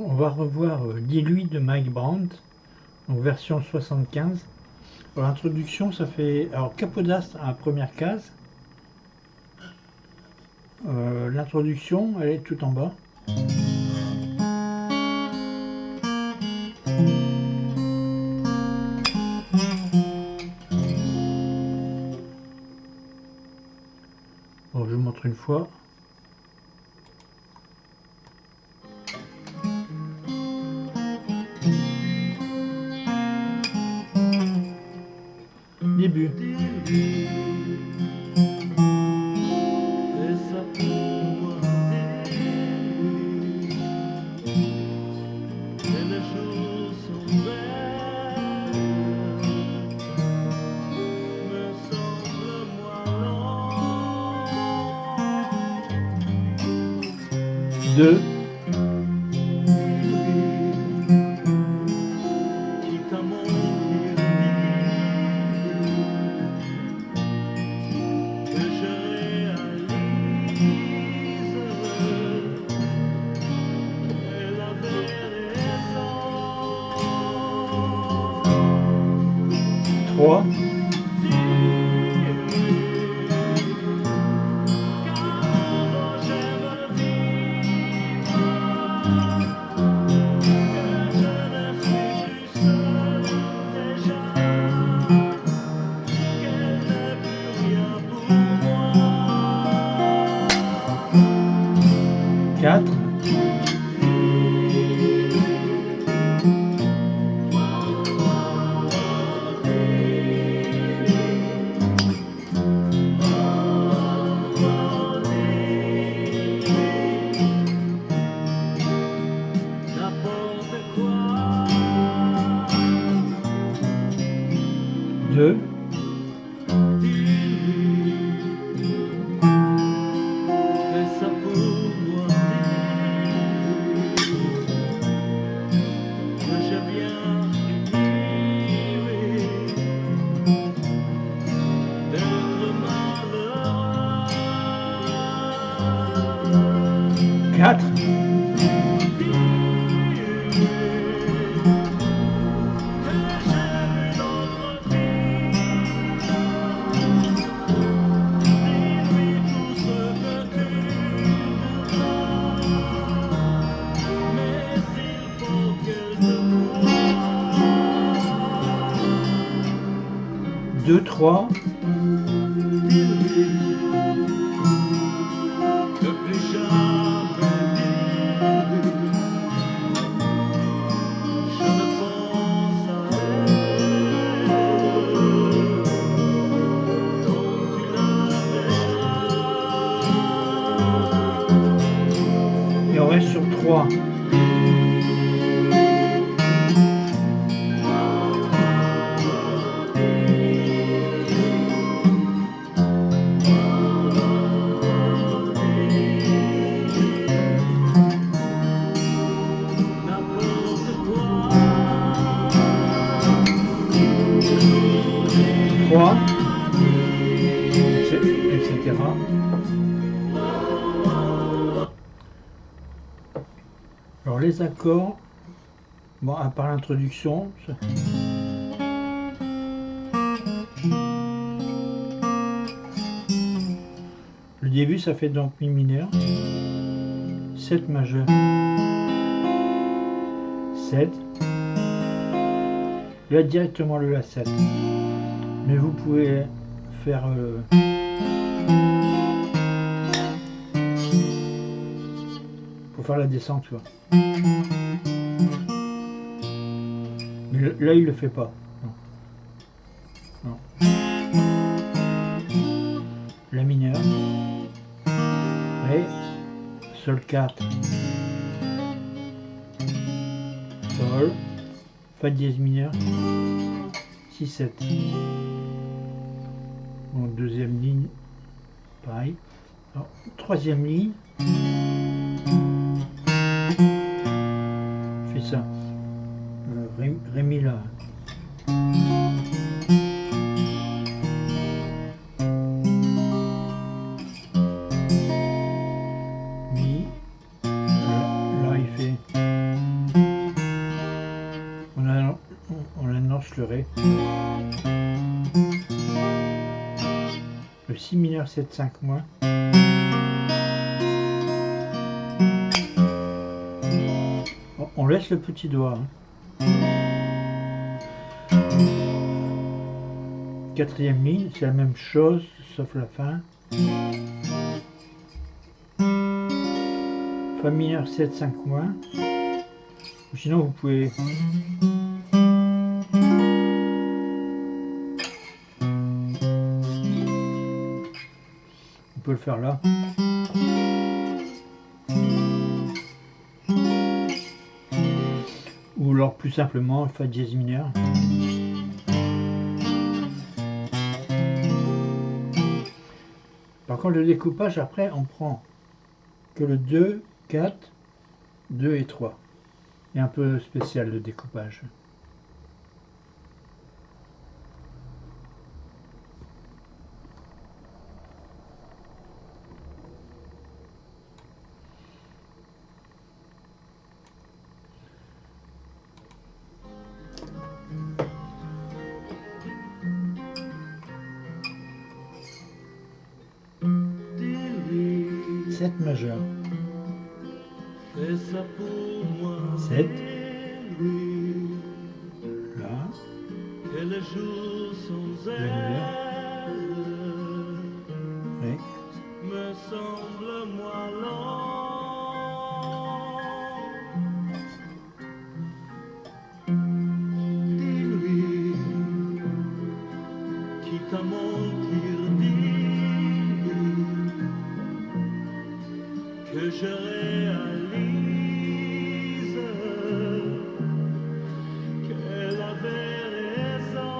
On va revoir Dis-lui de Mike Brandt, donc version 75. L'introduction, ça fait alors Capodastre à la première case. L'introduction, elle est tout en bas. Bon, je vous montre une fois. Début. Deux. Trois. Quatre. Deux. Quatre. Deux, trois. Et on reste sur 3. Etc. Alors les accords, bon, à part l'introduction, le début ça fait donc mi mineur, 7 majeur, 7, là directement le La 7, mais vous pouvez faire pour faire la descente, tu vois. Mais là il le fait pas. Non. Non. La mineur, Ré, Sol 4, Sol, Fa dièse mineur, 6, 7. Bon, deuxième ligne, pareil. Alors, troisième ligne, je fais ça. Ré mi là. Mi. Là il fait le Ré. Le Si mineur 7-5-. On laisse le petit doigt. Quatrième ligne, c'est la même chose, sauf la fin. Fa mineur 7-5-. Ou sinon vous pouvez... On peut le faire là. Ou alors plus simplement Fa dièse mineur. Par contre le découpage après on prend que le 2, 4, 2 et 3. Et un peu spécial le découpage. Sept majeur. 7. Là. Oui. Me semble moins lent. Dis-lui, quitte à mentir, dis-lui que je réalise qu'elle avait raison.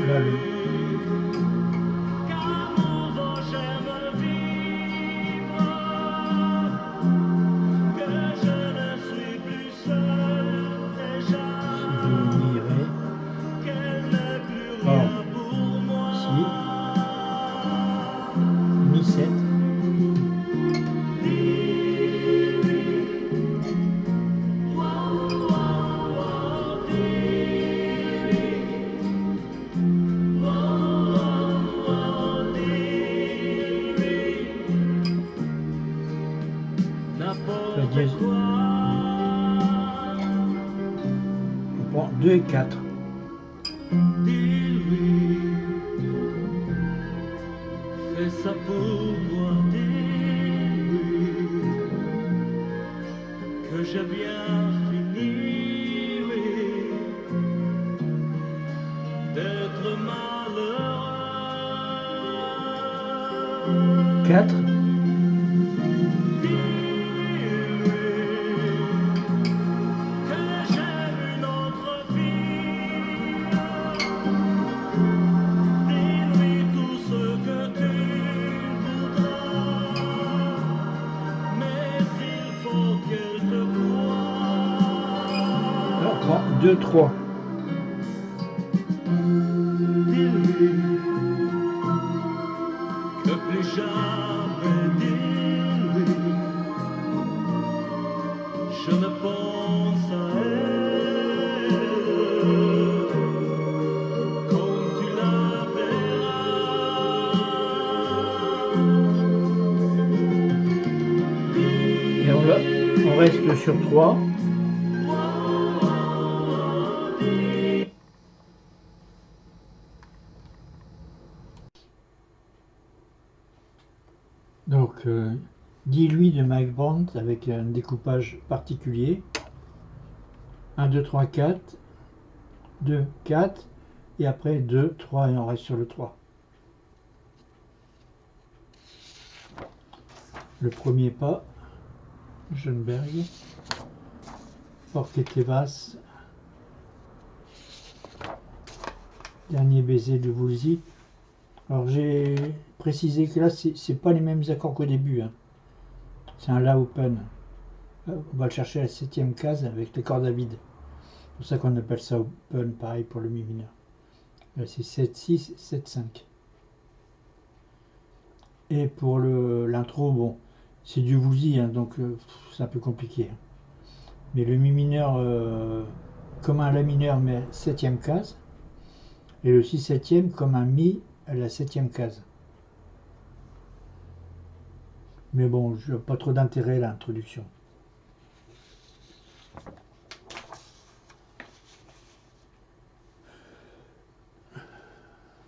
Là, le... On prend 2 et 4. Dis-lui, fais ça pour moi, dis-lui que j'ai bien fini, oui, d'être malheureux. 4. Alors, 2, 3. Dis-lui que plus jamais, dis-lui, je ne pense à elle comme tu la verras. Et on reste sur 3. Donc, dis-lui de Mike Brandt avec un découpage particulier. 1, 2, 3, 4. 2, 4. Et après 2, 3 et on reste sur le 3. Le premier pas, Schoenberg. Porte Tevas. Dernier baiser de Woolsey. Alors j'ai précisé que là c'est pas les mêmes accords qu'au début. Hein. C'est un La open. On va le chercher à la 7e case avec les cordes à vide. C'est pour ça qu'on appelle ça open, pareil pour le mi mineur. Là c'est 7-6, 7-5. Et pour l'intro, bon, C'est du Woolsey, hein, donc c'est un peu compliqué. Mais le mi mineur, comme un la mineur, mais septième case. Et le si septième comme un mi à la septième case. Mais bon, je n'ai pas trop d'intérêt à l'introduction.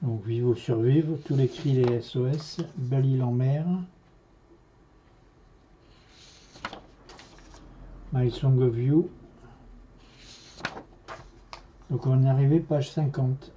Donc Vivo survivre, tous les cris les SOS, Belle île en mer. My Song of You. Donc on est arrivé page 50.